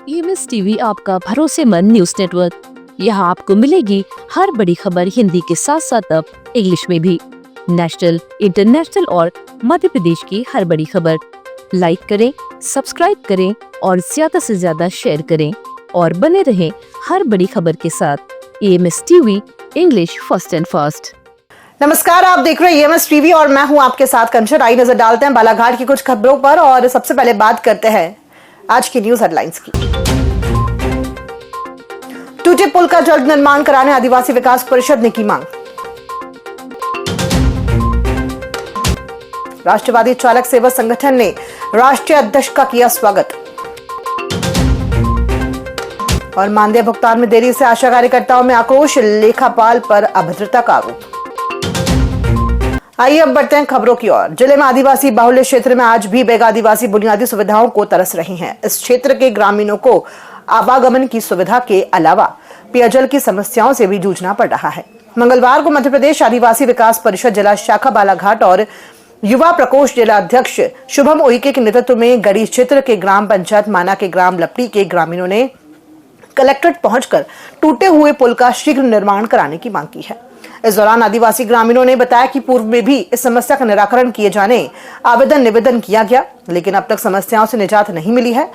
EMS TV आपका भरोसेमंद news network. यहाँ आपको मिलेगी हर बड़ी खबर हिंदी के साथ साथ अब इंग्लिश में भी। नेशनल, इंटरनेशनल और मध्य प्रदेश की हर बड़ी खबर लाइक करें, सब्सक्राइब करें और ज्यादा से ज्यादा शेयर करें और बने रहें हर बड़ी खबर के साथ। EMS TV, English first and fast. नमस्कार, आप देख रहे हैं EMS टीवी और मैं हूं आपके साथ कंचन। आई नजर डालते हैं बालाघाट की कुछ खबरों पर और सबसे पहले बात करते हैं आज की न्यूज हेडलाइंस की। टूटे पुल का जल्द निर्माण कराने आदिवासी विकास परिषद ने की मांग। राष्ट्रवादी चालक सेवा संगठन ने राष्ट्रीय अध्यक्ष का किया स्वागत। और मानदेय भुगतान में देरी से आशा कार्यकर्ताओं में आक्रोश, लेखापाल पर अभद्रता का आरोप। आइए अब बढ़ते हैं खबरों की ओर। जिले में आदिवासी बाहुल्य क्षेत्र में आज भी बेग आदिवासी बुनियादी सुविधाओं को तरस रही हैं। इस क्षेत्र के ग्रामीणों को आवागमन की सुविधा के अलावा पेयजल की समस्याओं से भी जूझना पड़ रहा है। मंगलवार को मध्य प्रदेश आदिवासी विकास परिषद जिला शाखा बालाघाट और युवा प्रकोष्ठ जिला अध्यक्ष शुभम उइके के नेतृत्व में गढ़ी क्षेत्र के ग्राम पंचायत माना के ग्राम लपटी के ग्रामीणों ने कलेक्ट्रेट पहुंचकर टूटे हुए पुल का शीघ्र निर्माण कराने की मांग की है। इस दौरान आदिवासी ग्रामीणों ने बताया कि पूर्व में भी इस समस्या का निराकरण किए जाने आवेदन निवेदन किया गया, लेकिन अब तक समस्याओं से निजात नहीं मिली है।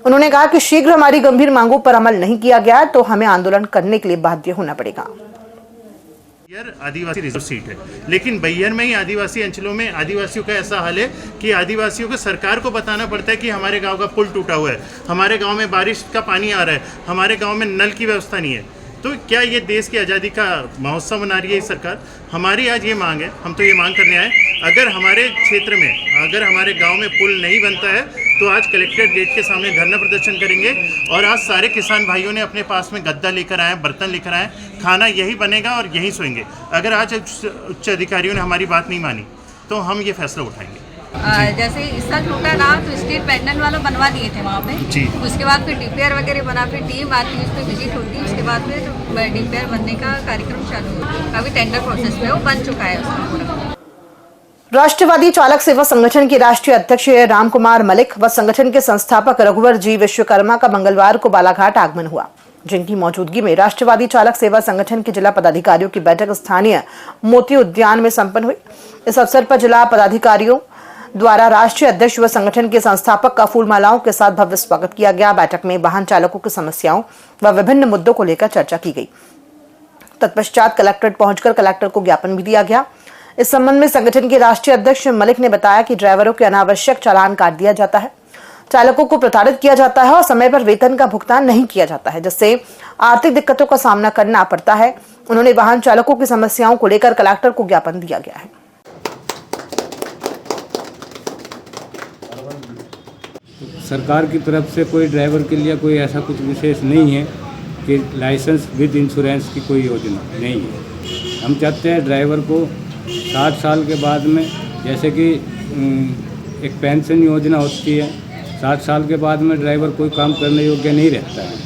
उन्होंने कहा कि शीघ्र हमारी गंभीर मांगों पर अमल नहीं किया गया तो हमें आंदोलन करने के लिए बाध्य होना पड़ेगा। आदिवासी रिजर्व सीट है, लेकिन बैयर में ही आदिवासी अंचलों में आदिवासियों का ऐसा हाल है कि आदिवासियों को सरकार को बताना पड़ता है कि हमारे गांव का पुल टूटा हुआ है, हमारे गांव में बारिश का पानी आ रहा है, हमारे गांव में नल की व्यवस्था नहीं है। तो क्या ये देश की आज़ादी का महोत्सव मना रही है सरकार? हमारी आज ये मांग है, हम तो ये मांग करने आए, अगर हमारे क्षेत्र में, अगर हमारे गांव में पुल नहीं बनता है तो आज कलेक्ट्रेट गेट के सामने धरना प्रदर्शन करेंगे। और आज सारे किसान भाइयों ने अपने पास में गद्दा लेकर आए, बर्तन लेकर आए, खाना यही बनेगा और यहीं सोएंगे। अगर आज उच्च अधिकारियों ने हमारी बात नहीं मानी तो हम ये फैसला उठाएंगे। जैसे इस साल टूटा ना तो स्ट्रीट पैटर्न वालों बनवा दिए थे वहाँ पे जी। उसके बाद फिर DPR वगैरह बना, फिर टीम आती है, उस पर विजिट होती है, उसके बाद फिर DPR बनने का कार्यक्रम चालू होता है। अभी टेंडर प्रोसेस में वो बन चुका है उसका पूरा। राष्ट्रवादी चालक सेवा संगठन के राष्ट्रीय अध्यक्ष रामकुमार मलिक व संगठन के संस्थापक रघुवर जी विश्वकर्मा का मंगलवार को बालाघाट आगमन हुआ, जिनकी मौजूदगी में राष्ट्रवादी चालक सेवा संगठन के जिला पदाधिकारियों की बैठक स्थानीय मोती उद्यान में संपन्न हुई। इस अवसर पर जिला पदाधिकारियों द्वारा राष्ट्रीय अध्यक्ष व संगठन के संस्थापक का फूल मालाओं के साथ भव्य स्वागत किया गया। बैठक में वाहन चालकों की समस्याओं व विभिन्न मुद्दों को लेकर चर्चा की गई। तत्पश्चात कलेक्ट्रेट पहुंचकर कलेक्टर को ज्ञापन भी दिया गया। इस संबंध में संगठन के राष्ट्रीय अध्यक्ष मलिक ने बताया कि ड्राइवरों के अनावश्यक चालान काट दिया जाता है, चालकों को प्रताड़ित किया जाता है और समय पर वेतन का भुगतान नहीं किया जाता है, जिससे आर्थिक दिक्कतों का सामना करना पड़ता है। उन्होंने वाहन चालकों की समस्याओं को लेकर कलेक्टर को ज्ञापन दिया गया है। सरकार की तरफ से कोई ड्राइवर के लिए कोई ऐसा कुछ विशेष नहीं है कि लाइसेंस विद इंश्योरेंस की कोई योजना नहीं है। हम चाहते हैं ड्राइवर को 60 साल के बाद में, जैसे कि एक पेंशन योजना होती है, 60 साल के बाद में ड्राइवर कोई काम करने योग्य नहीं रहता है।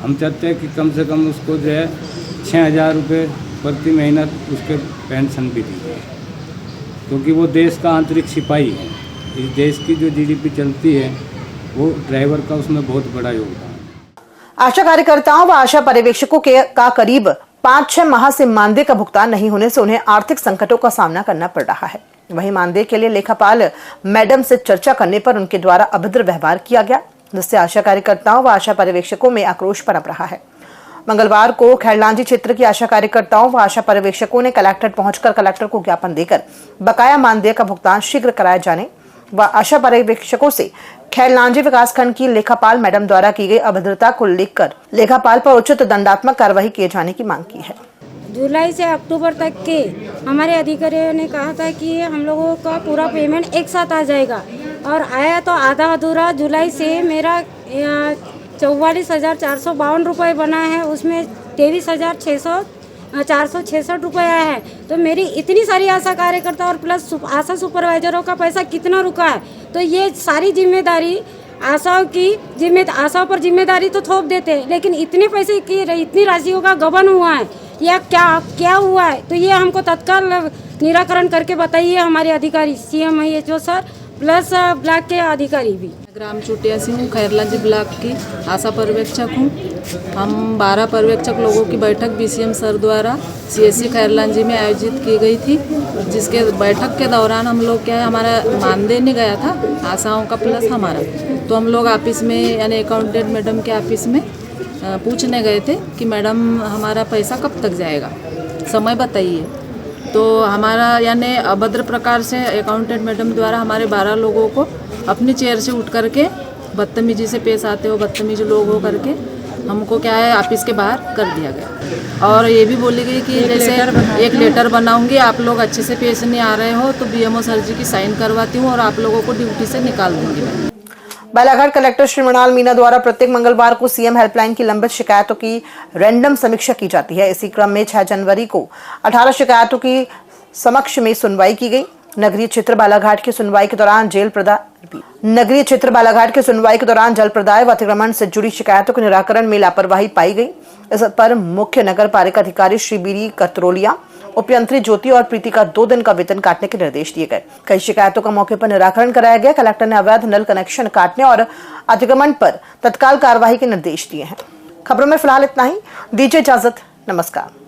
हम चाहते हैं कि कम से कम उसको जो है 6,000 रुपये प्रति महीना उसके पेंशन भी दी जाए, क्योंकि वो देश का आंतरिक सिपाही है। इस देश की जो GDP चलती है वो ड्राइवर का उसमें बहुत बड़ा योगदान है। आशा कार्यकर्ताओं व आशा पर्यवेक्षकों का करीब 5-6 माह से मानदेय का भुगतान नहीं होने से उन्हें आर्थिक संकटों का सामना करना पड़ रहा है। वहीं मानदेय के लिए लेखापाल मैडम से चर्चा करने पर उनके द्वारा अभद्र व्यवहार किया गया, जिससे आशा कार्यकर्ताओं व आशा पर्यवेक्षकों में आक्रोश पनप रहा है। मंगलवार को खैरलांजी क्षेत्र की आशा कार्यकर्ताओं व आशा पर्यवेक्षकों ने कलेक्ट्रेट पहुंचकर कलेक्टर को ज्ञापन देकर बकाया मानदेय का भुगतान शीघ्र कराए जाने व आशा पर्यवेक्षकों से खैरलांजी विकासखंड की लेखापाल मैडम द्वारा की गई अभद्रता को लेकर लेखापाल पर उचित दंडात्मक कार्रवाई किए जाने की मांग की है। जुलाई से अक्टूबर तक के हमारे अधिकारियों ने कहा था कि हम लोगों का पूरा पेमेंट एक साथ आ जाएगा, और आया तो आधा अधूरा। जुलाई से मेरा 44,452 रुपये बना है, उसमें 23,466 रुपये आया है। तो मेरी इतनी सारी आशा कार्यकर्ता और प्लस आशा सुपरवाइजरों का पैसा कितना रुका है? तो ये सारी जिम्मेदारी आशाओं पर जिम्मेदारी तो थोप देते हैं, लेकिन इतने पैसे की इतनी राशियों का गबन हुआ है या क्या हुआ है? तो ये हमको तत्काल निराकरण करके बताइए हमारे अधिकारी CM IHO sir plus block के अधिकारी भी। ग्राम चुटिया से हूँ, खैरलांजी ब्लॉक की आशा पर्यवेक्षक हूँ। हम 12 पर्यवेक्षक लोगों की बैठक बीसीएम सर द्वारा सीएससी खैरलांजी में आयोजित की गई थी, जिसके बैठक के दौरान हम लोग क्या है, हमारा मानदेय नहीं गया था आशाओं का प्लस हमारा, तो हम लोग ऑफिस में यानी अकाउंटेंट मैडम के ऑफिस में पूछने गए थे कि मैडम हमारा पैसा कब तक जाएगा, समय बताइए। तो हमारा यानी अभद्र प्रकार से अकाउंटेंट मैडम द्वारा हमारे 12 लोगों को अपनी चेयर से उठ करके बदतमीजी से पेश आते हो, बदतमीजी लोग हो करके हमको क्या है ऑफिस के बाहर कर दिया गया। और ये भी बोली गई कि जैसे एक लेटर बनाऊंगी, आप लोग अच्छे से पेश नहीं आ रहे हो तो बीएमओ सर जी की साइन करवाती हूँ और आप लोगों को ड्यूटी से निकाल दूंगी मैं। बालाघाट कलेक्टर श्री मृणाल मीना द्वारा प्रत्येक मंगलवार को सीएम हेल्पलाइन की लंबित शिकायतों की रैंडम समीक्षा की जाती है। इसी क्रम में 6 जनवरी को 18 शिकायतों की समक्ष में सुनवाई की गई। नगरीय क्षेत्र बालाघाट की सुनवाई के दौरान जल प्रदाय व अतिक्रमण से जुड़ी शिकायतों के निराकरण में लापरवाही पाई गई। इस पर मुख्य नगर पालिका अधिकारी श्री बीरी कतरोलिया, उपयंत्री ज्योति और प्रीति का 2 दिन का वेतन काटने के निर्देश दिए गए। कई शिकायतों का मौके पर निराकरण कराया गया। कलेक्टर ने अवैध नल कनेक्शन काटने और अतिक्रमण पर तत्काल कार्रवाई के निर्देश दिए हैं। खबरों में फिलहाल इतना ही। दीजिए इजाजत, नमस्कार।